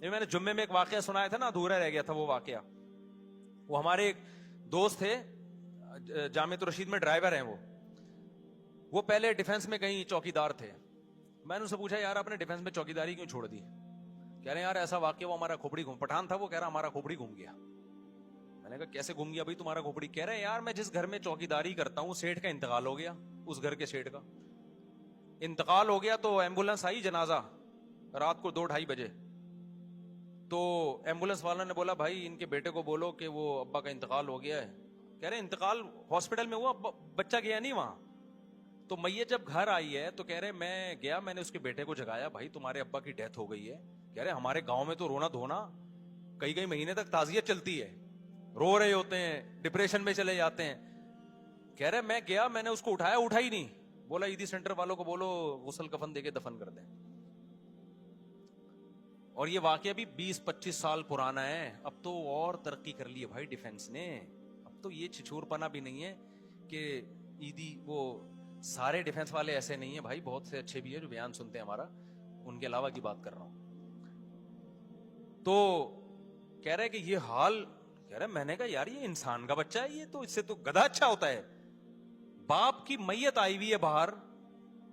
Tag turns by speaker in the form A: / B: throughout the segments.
A: یہ میں نے جمعے میں ایک واقعہ سنایا تھا نا, ادھورا رہ گیا تھا وہ واقعہ. وہ ہمارے ایک دوست تھے, جامعۃ الرشید میں ڈرائیور ہیں وہ پہلے ڈیفنس میں کہیں چوکیدار تھے. میں نے ان سے پوچھا یار آپ نے ڈیفنس میں چوکیداری کیوں چھوڑ دی؟ کہہ رہے ہیں یار ایسا واقعہ, وہ ہمارا کھوپڑی گھوم, پٹھان تھا وہ, کہہ رہا ہمارا کھوپڑی گھوم گیا. میں نے کہا کیسے گھوم گیا بھائی تمہارا کھوپڑی؟ کہہ رہے ہیں یار میں جس گھر میں چوکیداری کرتا ہوں سیٹھ کا انتقال ہو گیا, اس گھر کے سیٹھ کا انتقال ہو گیا, تو ایمبولینس آئی جنازہ رات کو 2-2:30 بجے. تو ایمبولینس والا نے بولا بھائی ان کے بیٹے کو بولو کہ وہ ابا کا انتقال ہو گیا ہے. کہہ رہے انتقال ہاسپٹل میں ہوا, بچہ گیا نہیں وہاں. تو میت جب گھر آئی ہے تو کہہ رہے میں گیا, میں نے اس کے بیٹے کو جگایا, بھائی تمہارے ابا کی ڈیتھ ہو گئی ہے. کہہ رہے ہمارے گاؤں میں تو رونا دھونا کئی مہینے تک تعزیت چلتی ہے, رو رہے ہوتے ہیں, ڈپریشن میں چلے جاتے ہیں. کہہ رہے میں گیا, میں نے اس کو اٹھایا, اٹھا ہی نہیں. بولا عیدی سینٹر والوں کو بولو غسل کفن دے کے دفن کر دیں. اور یہ واقعہ بھی 20-25 سال پرانا ہے. اب تو اور ترقی کر لی ہے بھائی ڈیفنس نے. اب تو یہ چھچور پنا بھی نہیں ہے کہ عیدی, وہ سارے ڈیفنس والے ایسے نہیں ہیں بھائی, بہت سے اچھے بھی ہیں جو بیان سنتے ہیں ہمارا, ان کے علاوہ کی بات کر رہا ہوں. تو کہہ رہے کہ یہ حال, کہہ رہے میں نے کہا یار یہ انسان کا بچہ ہے, یہ تو اس سے تو گدھا اچھا ہوتا ہے. باپ کی میت آئی ہوئی ہے باہر,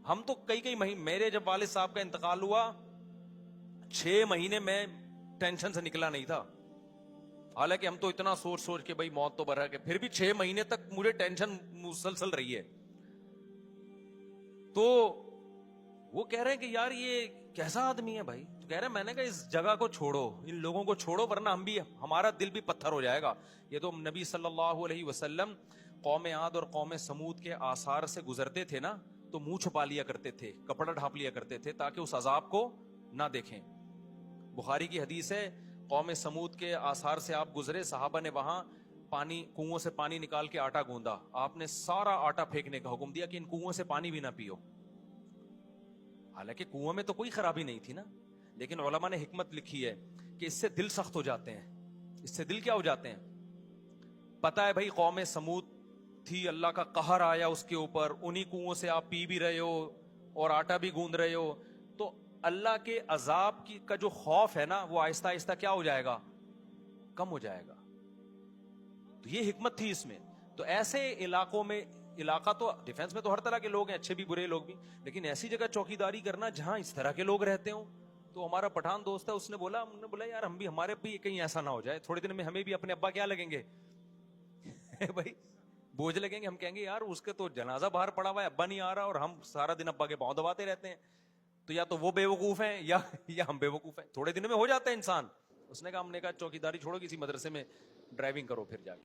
A: ہم تو کئی مہینے, میرے جب والد صاحب کا انتقال ہوا 6 مہینے میں ٹینشن سے نکلا نہیں تھا. حالانکہ ہم تو اتنا سوچ کے بھائی موت تو برحق ہے, پھر بھی 6 مہینے تک مجھے ٹینشن مسلسل رہی ہے. تو وہ کہہ رہے ہیں کہ یار یہ کیسا آدمی ہے بھائی. تو کہہ رہے ہیں میں نے کہا اس جگہ کو چھوڑو, ان لوگوں کو چھوڑو, ورنہ ہم بھی, ہمارا دل بھی پتھر ہو جائے گا. یہ تو نبی صلی اللہ علیہ وسلم قوم عاد اور قوم سمود کے آثار سے گزرتے تھے نا, تو منہ چھپا لیا کرتے تھے, کپڑا ڈھانپ لیا کرتے تھے تاکہ اس عذاب کو نہ دیکھیں. بخاری کی حدیث ہے, قوم سمود کے آثار سے آپ گزرے, صحابہ نے وہاں پانی, کنووں سے پانی نکال کے آٹا گوندا, آپ نے سارا آٹا پھینکنے کا حکم دیا کہ ان کنووں سے پانی بھی نہ پیو. حالانکہ کنویں میں تو کوئی خرابی نہیں تھی نا, لیکن علماء نے حکمت لکھی ہے کہ اس سے دل سخت ہو جاتے ہیں. اس سے دل کیا ہو جاتے ہیں؟ پتا ہے بھائی قوم سمود تھی, اللہ کا قہر آیا اس کے اوپر, انہی کنووں سے آپ پی بھی رہے ہو اور آٹا بھی گوند رہے ہو, تو اللہ کے عذاب کی کا جو خوف ہے نا, وہ آہستہ آہستہ کیا ہو جائے گا, کم ہو جائے گا. تو یہ حکمت تھی اس میں. تو ایسے علاقوں میں, علاقہ تو ڈیفنس میں تو ہر طرح کے لوگ ہیں, اچھے بھی برے لوگ بھی, لیکن ایسی جگہ چوکیداری کرنا جہاں اس طرح کے لوگ رہتے ہوں. تو ہمارا پٹھان دوست ہے, اس نے بولا یار ہم بھی, ہمارے بھی کہیں ایسا نہ ہو جائے, تھوڑے دن میں ہمیں بھی اپنے ابا کیا لگیں گے بھائی, بوجھ لگیں گے. ہم کہیں گے یار اس کے تو جنازہ باہر پڑا ہوا ہے, ابا نہیں آ رہا, اور ہم سارا دن ابا کے پاؤں دباتے رہتے ہیں. تو یا تو وہ بے وقوف ہیں یا ہم بے وقوف ہیں. تھوڑے دن میں ہو جاتا ہے انسان. اس نے کہا, ہم نے کہا چوکیداری چھوڑو, کسی مدرسے میں ڈرائیونگ کرو پھر جا کے.